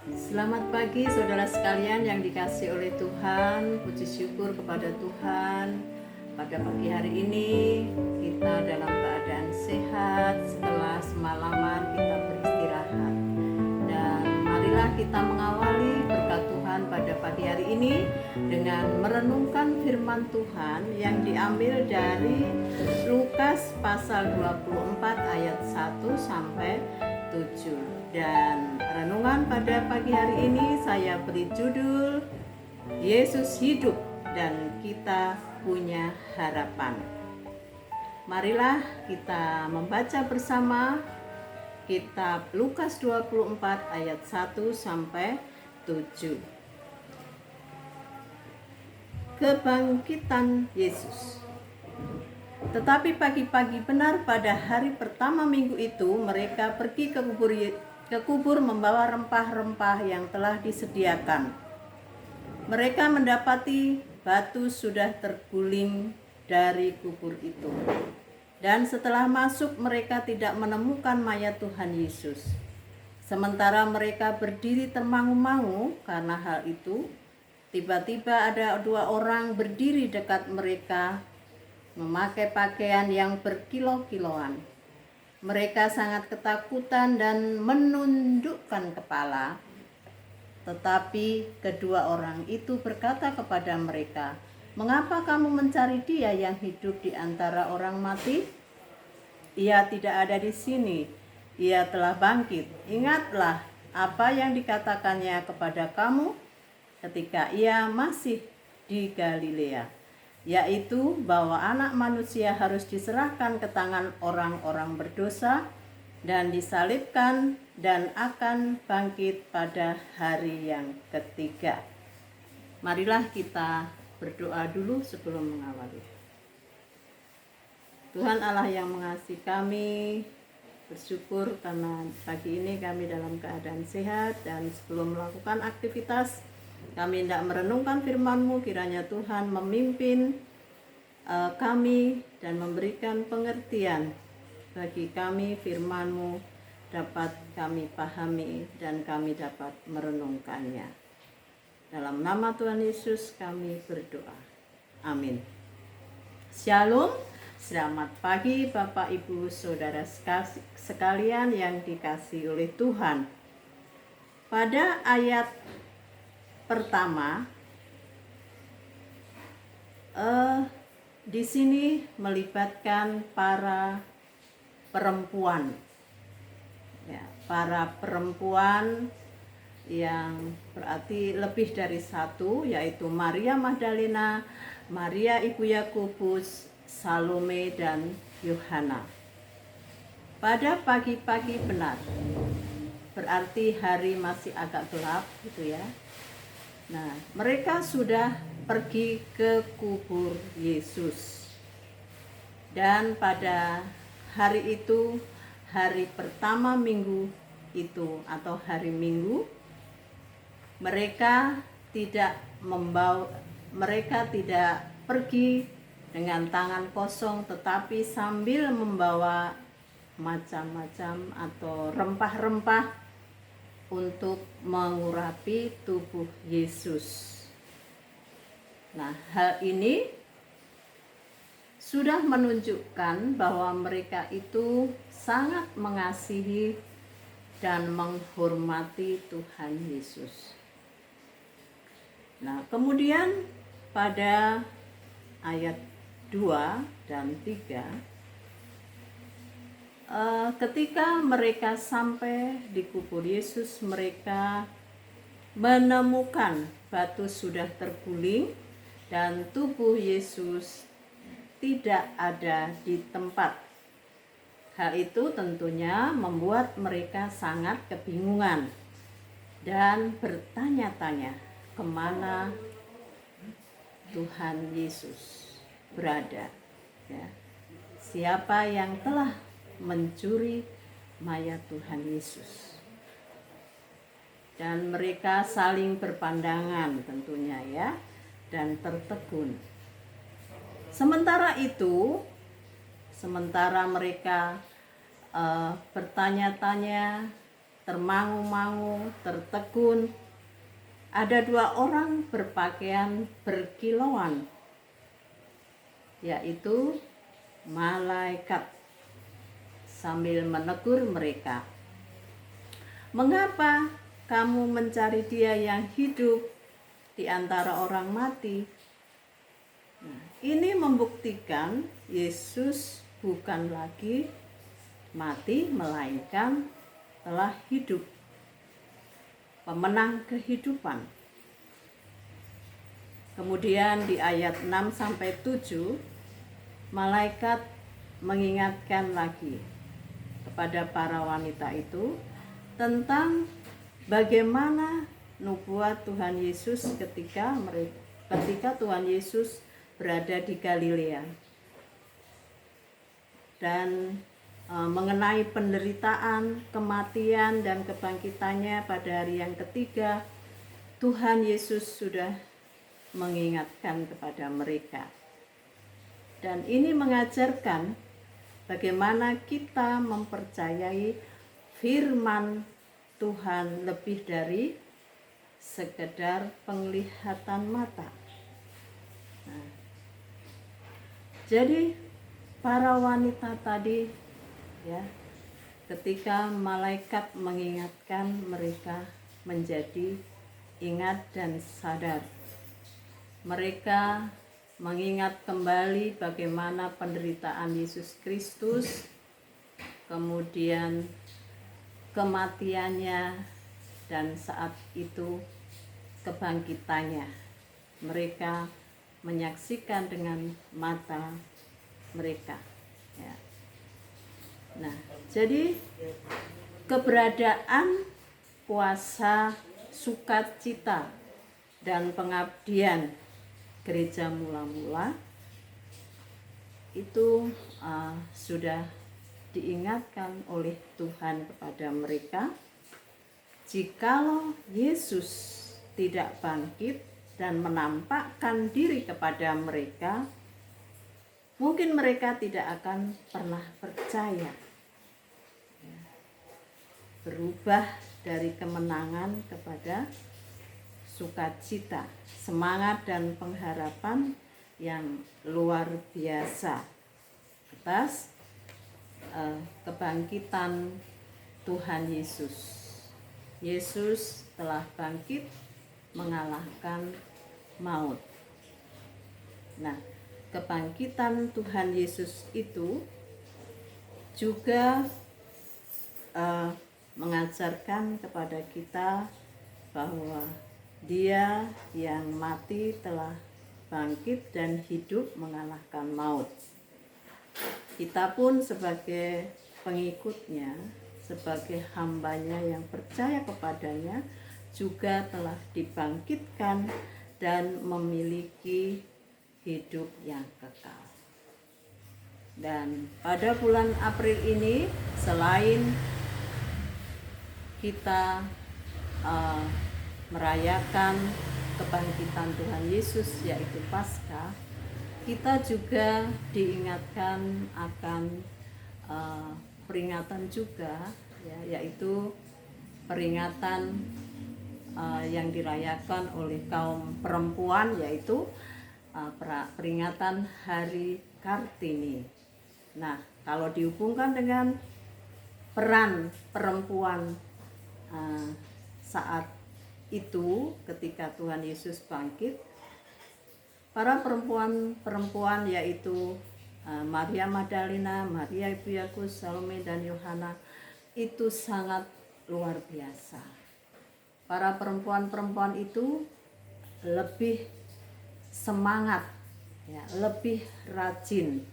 Selamat pagi saudara sekalian yang dikasihi oleh Tuhan. Puji syukur kepada Tuhan. Pada pagi hari ini kita dalam keadaan sehat setelah semalaman kita beristirahat. Dan marilah kita mengawali berkat Tuhan pada pagi hari ini dengan merenungkan firman Tuhan yang diambil dari Lukas pasal 24 ayat 1 sampai 7. Dan renungan pada pagi hari ini saya beri judul Yesus hidup dan kita punya harapan. Marilah kita membaca bersama kitab Lukas 24 ayat 1 sampai 7. Kebangkitan Yesus. Tetapi pagi-pagi benar pada hari pertama minggu itu mereka pergi ke kubur membawa rempah-rempah yang telah disediakan. Mereka mendapati batu sudah terguling dari kubur itu. Dan setelah masuk mereka tidak menemukan mayat Tuhan Yesus. Sementara mereka berdiri termangu-mangu karena hal itu, tiba-tiba ada dua orang berdiri dekat mereka memakai pakaian yang berkilau-kilauan. Mereka sangat ketakutan dan menundukkan kepala. Tetapi kedua orang itu berkata kepada mereka, "Mengapa kamu mencari Dia yang hidup di antara orang mati? Ia tidak ada di sini. Ia telah bangkit. Ingatlah apa yang dikatakannya kepada kamu ketika Ia masih di Galilea, yaitu bahwa anak manusia harus diserahkan ke tangan orang-orang berdosa dan disalibkan dan akan bangkit pada hari yang ketiga." Marilah kita berdoa dulu sebelum mengawali. Tuhan Allah yang mengasihi kami, bersyukur karena pagi ini kami dalam keadaan sehat, dan sebelum melakukan aktivitas kami hendak merenungkan firman-Mu. Kiranya Tuhan memimpin kami dan memberikan pengertian bagi kami firman-Mu dapat kami pahami dan kami dapat merenungkannya. Dalam nama Tuhan Yesus kami berdoa. Amin. Shalom, selamat pagi Bapak Ibu Saudara sekalian yang dikasihi oleh Tuhan. Pada ayat pertama, di sini melibatkan para perempuan, para perempuan yang berarti lebih dari satu, yaitu Maria Magdalena, Maria ibu Yakobus, Salome, dan Yohana. Pada pagi-pagi benar, berarti hari masih agak gelap gitu ya. Nah, mereka sudah pergi ke kubur Yesus. Dan pada hari itu, hari pertama minggu itu atau hari Minggu, mereka tidak pergi dengan tangan kosong, tetapi sambil membawa macam-macam atau rempah-rempah untuk mengurapi tubuh Yesus. Nah, hal ini sudah menunjukkan bahwa mereka itu sangat mengasihi dan menghormati Tuhan Yesus. Nah, kemudian pada ayat 2 dan 3, ketika mereka sampai di kubur Yesus, mereka menemukan batu sudah terguling dan tubuh Yesus tidak ada di tempat. Hal itu tentunya membuat mereka sangat kebingungan dan bertanya-tanya kemana Tuhan Yesus berada. Siapa yang telah mencuri mayat Tuhan Yesus? Dan mereka saling berpandangan tentunya ya, dan tertegun. Sementara itu, sementara mereka bertanya-tanya, termangu-mangu, tertegun. Ada 2 orang berpakaian berkilauan, yaitu malaikat, sambil menegur mereka. Mengapa kamu mencari Dia yang hidup di antara orang mati? Nah, ini membuktikan Yesus bukan lagi mati, melainkan telah hidup, pemenang kehidupan. Kemudian di ayat 6-7, malaikat mengingatkan lagi kepada para wanita itu tentang bagaimana nubuat Tuhan Yesus ketika Tuhan Yesus berada di Galilea, dan mengenai penderitaan, kematian, dan kebangkitannya pada hari yang ketiga. Tuhan Yesus sudah mengingatkan kepada mereka, dan ini mengajarkan bagaimana kita mempercayai firman Tuhan lebih dari sekedar penglihatan mata. Nah, jadi para wanita tadi, ya, ketika malaikat mengingatkan, mereka menjadi ingat dan sadar. Mereka mengingat kembali bagaimana penderitaan Yesus Kristus, kemudian kematiannya, dan saat itu kebangkitannya. Mereka menyaksikan dengan mata mereka, ya. Nah, jadi keberadaan puasa sukacita dan pengabdian gereja mula-mula itu sudah diingatkan oleh Tuhan kepada mereka. Jikalau Yesus tidak bangkit dan menampakkan diri kepada mereka, mungkin mereka tidak akan pernah percaya. Berubah dari kemenangan kepada sukacita, semangat dan pengharapan yang luar biasa atas kebangkitan Tuhan Yesus. Yesus telah bangkit mengalahkan maut. Nah, kebangkitan Tuhan Yesus itu juga mengajarkan kepada kita bahwa Dia yang mati telah bangkit dan hidup mengalahkan maut. Kita pun sebagai pengikutnya, sebagai hambanya yang percaya kepadanya, juga telah dibangkitkan dan memiliki hidup yang kekal. Dan pada bulan April ini, selain kita merayakan kebangkitan Tuhan Yesus, yaitu Paskah, kita juga diingatkan akan peringatan juga, ya, yaitu peringatan yang dirayakan oleh kaum perempuan, yaitu peringatan Hari Kartini. Nah, kalau dihubungkan dengan peran perempuan saat itu ketika Tuhan Yesus bangkit, para perempuan yaitu Maria Magdalena, Maria Ibu Yakub, Salome, dan Yohana itu sangat luar biasa. Para perempuan itu lebih semangat, ya, lebih rajin.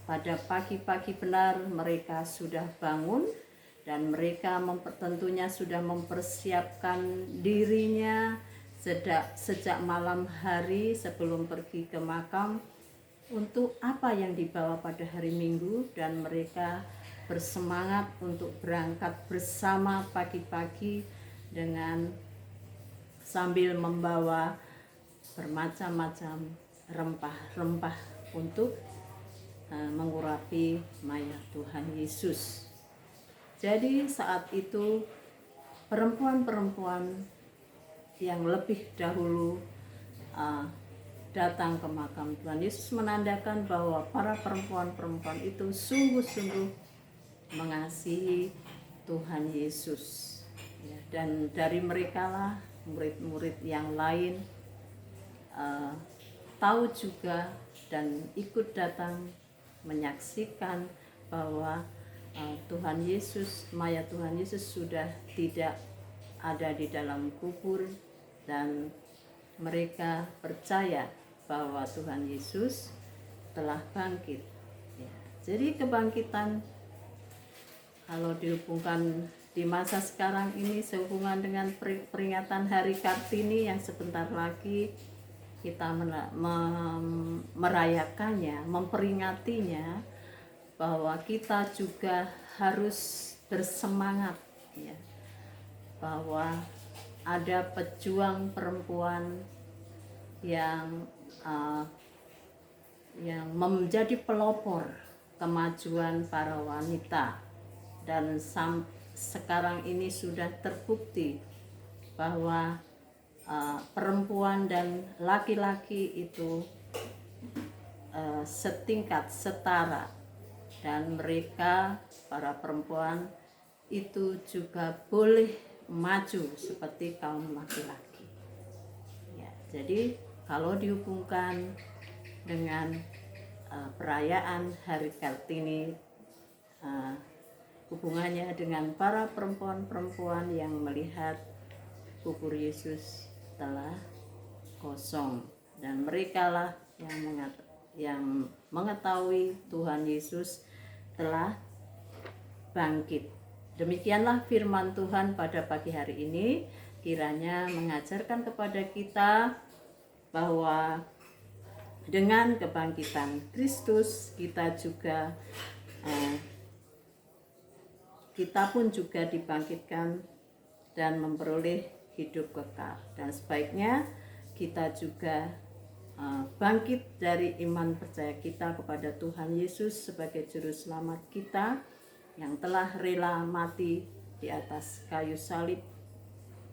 Pada pagi-pagi benar mereka sudah bangun dan mereka tentunya sudah mempersiapkan dirinya sejak malam hari sebelum pergi ke makam untuk apa yang dibawa pada hari Minggu, dan mereka bersemangat untuk berangkat bersama pagi-pagi dengan sambil membawa bermacam-macam rempah-rempah untuk mengurapi mayat Tuhan Yesus. Jadi saat itu perempuan-perempuan yang lebih dahulu datang ke makam Tuhan Yesus menandakan bahwa para perempuan-perempuan itu sungguh-sungguh mengasihi Tuhan Yesus. Ya, dan dari mereka lah murid-murid yang lain tahu juga dan ikut datang menyaksikan bahwa Tuhan Yesus, mayat Tuhan Yesus sudah tidak ada di dalam kubur, dan mereka percaya bahwa Tuhan Yesus telah bangkit. Ya, jadi kebangkitan kalau dihubungkan di masa sekarang ini sehubungan dengan peringatan Hari Kartini yang sebentar lagi kita merayakannya, memperingatinya, bahwa kita juga harus bersemangat, ya, bahwa ada pejuang perempuan yang menjadi pelopor kemajuan para wanita, dan sekarang ini sudah terbukti bahwa perempuan dan laki-laki itu setingkat, setara, dan mereka para perempuan itu juga boleh maju seperti kaum laki-laki. Ya, jadi kalau dihubungkan dengan perayaan Hari Kartini, hubungannya dengan para perempuan-perempuan yang melihat kubur Yesus telah kosong, dan merekalah yang mengetahui Tuhan Yesus telah bangkit. Demikianlah firman Tuhan pada pagi hari ini, kiranya mengajarkan kepada kita bahwa dengan kebangkitan Kristus kita pun juga dibangkitkan dan memperoleh hidup kekal. Dan sebaiknya kita juga bangkit dari iman percaya kita kepada Tuhan Yesus sebagai juru selamat kita yang telah rela mati di atas kayu salib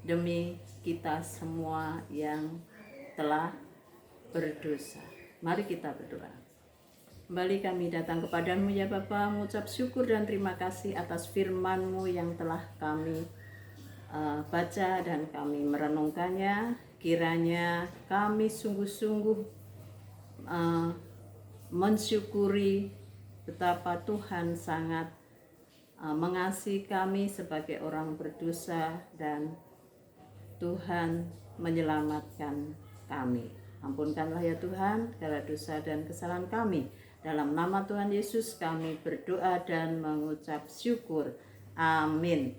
demi kita semua yang telah berdosa. Mari kita berdoa. Kembali kami datang kepadamu ya Bapa, mengucap syukur dan terima kasih atas firman-Mu yang telah kami baca dan kami merenungkannya. Kiranya kami sungguh-sungguh mensyukuri betapa Tuhan sangat mengasihi kami sebagai orang berdosa, dan Tuhan menyelamatkan kami. Ampunkanlah ya Tuhan segala dosa dan kesalahan kami. Dalam nama Tuhan Yesus kami berdoa dan mengucap syukur. Amin.